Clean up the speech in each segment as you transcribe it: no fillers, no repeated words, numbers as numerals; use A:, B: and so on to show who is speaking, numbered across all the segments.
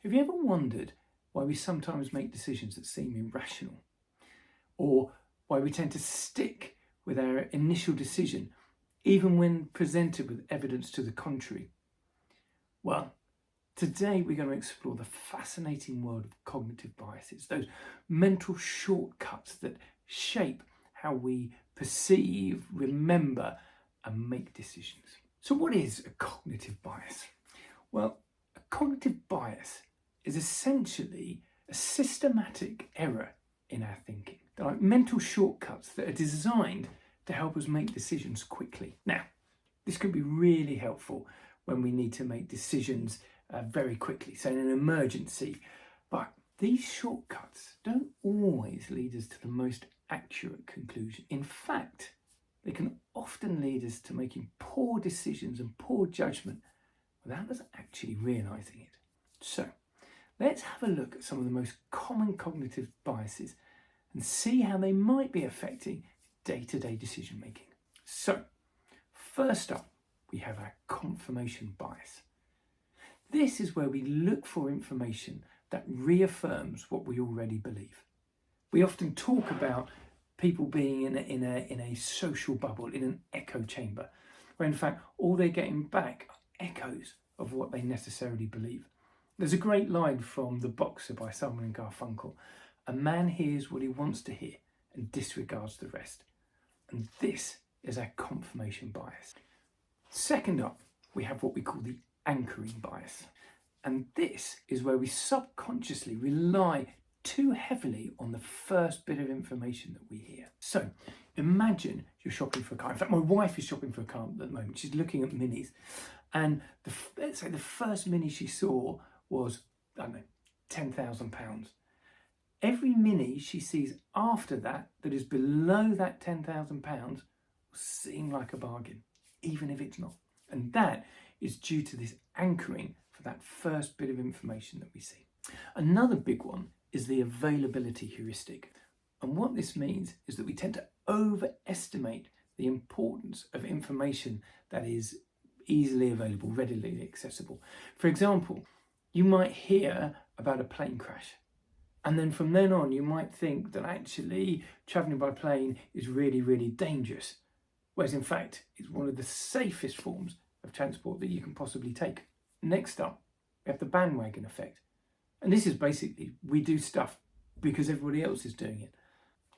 A: Have you ever wondered why we sometimes make decisions that seem irrational? Or why we tend to stick with our initial decision even when presented with evidence to the contrary? Well, today we're going to explore the fascinating world of cognitive biases, those mental shortcuts that shape how we perceive, remember, and make decisions. So what is a cognitive bias? Well, a cognitive bias is essentially a systematic error in our thinking. They're like mental shortcuts that are designed to help us make decisions quickly. Now, this can be really helpful when we need to make decisions very quickly, say in an emergency. But these shortcuts don't always lead us to the most accurate conclusion. In fact, they can often lead us to making poor decisions and poor judgment without us actually realising it. So, let's have a look at some of the most common cognitive biases and see how they might be affecting day-to-day decision making. So, first up, we have our confirmation bias. This is where we look for information that reaffirms what we already believe. We often talk about people being in a social bubble, in an echo chamber, where in fact all they're getting back are echoes of what they necessarily believe. There's a great line from The Boxer by Simon and Garfunkel. A man hears what he wants to hear and disregards the rest. And this is our confirmation bias. Second up, we have what we call the anchoring bias. And this is where we subconsciously rely too heavily on the first bit of information that we hear. So imagine you're shopping for a car. In fact, my wife is shopping for a car at the moment. She's looking at minis. And let's say the first mini she saw was, I don't know, £10,000. Every mini she sees after that is below that £10,000 will seem like a bargain, even if it's not. And that is due to this anchoring for that first bit of information that we see. Another big one is the availability heuristic. And what this means is that we tend to overestimate the importance of information that is easily available, readily accessible. For example, you might hear about a plane crash. And then from then on, you might think that actually travelling by plane is really, really dangerous. Whereas in fact, it's one of the safest forms of transport that you can possibly take. Next up, we have the bandwagon effect. And this is basically, we do stuff because everybody else is doing it.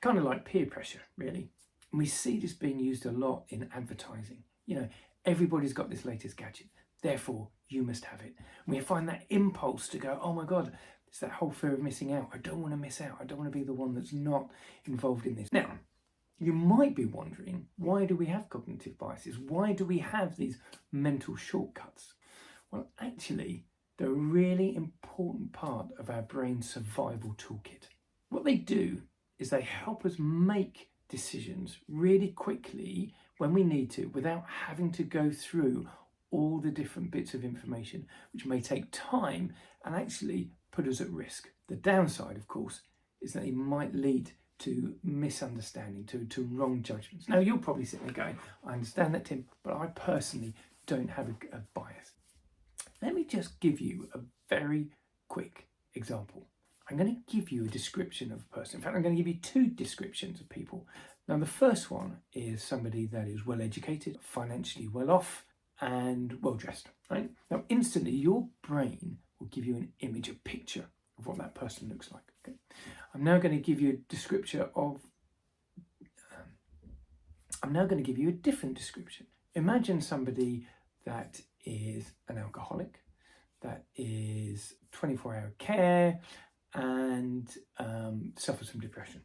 A: Kind of like peer pressure, really. And we see this being used a lot in advertising. You know, everybody's got this latest gadget, therefore you must have it. And we find that impulse to go, oh my God, it's that whole fear of missing out. I don't want to miss out. I don't want to be the one that's not involved in this. Now, you might be wondering, why do we have cognitive biases? Why do we have these mental shortcuts? Well, actually, they're a really important part of our brain's survival toolkit. What they do is they help us make decisions really quickly when we need to, without having to go through all the different bits of information, which may take time and actually put us at risk. The downside, of course, is that it might lead to misunderstanding, to wrong judgments. Now, you're probably sitting there going, I understand that, Tim, but I personally don't have a bias. Let me just give you a very quick example. I'm going to give you a description of a person. In fact, I'm going to give you two descriptions of people. Now, the first one is somebody that is well educated, financially well off, and well dressed, right? Now, instantly, your brain will give you an image, a picture of what that person looks like. Okay? I'm now going to give you a description of, I'm now going to give you a different description. Imagine somebody that is an alcoholic, that is 24-hour care, and suffers from depression.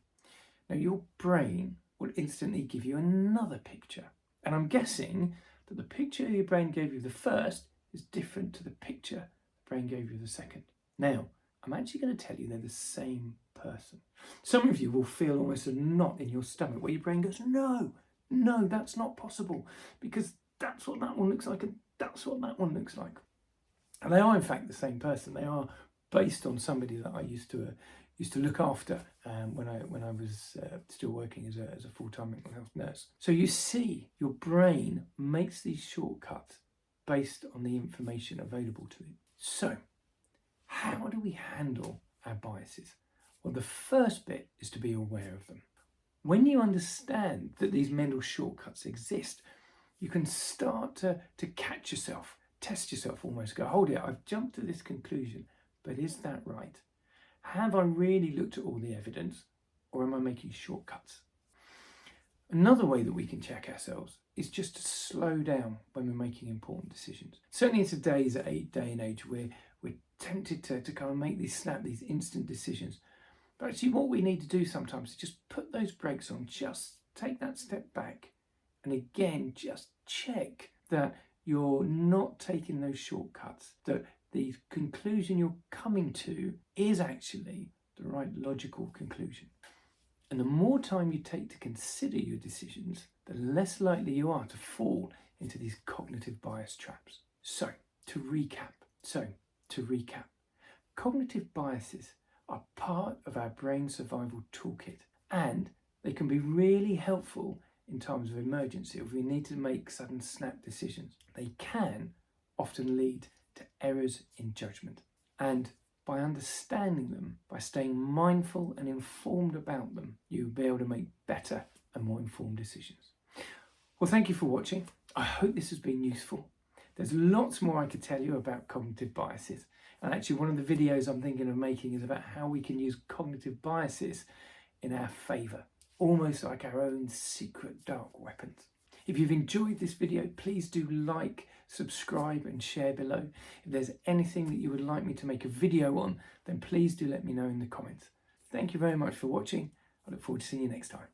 A: Now, your brain will instantly give you another picture. And I'm guessing that the picture your brain gave you the first is different to the picture the brain gave you the second. Now, I'm actually going to tell you they're the same person. Some of you will feel almost a knot in your stomach where your brain goes, no, that's not possible, because that's what that one looks like and that's what that one looks like. And they are in fact the same person. They are based on somebody that I used to look after when I was still working as a full-time mental health nurse. So you see, your brain makes these shortcuts based on the information available to it. So How do we handle our biases? Well, the first bit is to be aware of them. When you understand that these mental shortcuts exist, you can start to catch yourself, test yourself almost, go, hold it, I've jumped to this conclusion, but is that right? Have I really looked at all the evidence, or am I making shortcuts? Another way that we can check ourselves is just to slow down when we're making important decisions. Certainly in today's day and age, we're tempted to kind of make these instant decisions. But actually what we need to do sometimes is just put those brakes on, just take that step back, and again, just check that you're not taking those shortcuts, that the conclusion you're coming to is actually the right logical conclusion. And the more time you take to consider your decisions, the less likely you are to fall into these cognitive bias traps. So, to recap, cognitive biases are part of our brain survival toolkit, and they can be really helpful in times of emergency, if we need to make sudden snap decisions. They can often lead to errors in judgment. And by understanding them, by staying mindful and informed about them, you'll be able to make better and more informed decisions. Well, thank you for watching. I hope this has been useful. There's lots more I could tell you about cognitive biases. And actually one of the videos I'm thinking of making is about how we can use cognitive biases in our favour, almost like our own secret dark weapons. If you've enjoyed this video, please do like, subscribe and share below. If there's anything that you would like me to make a video on, then please do let me know in the comments. Thank you very much for watching. I look forward to seeing you next time.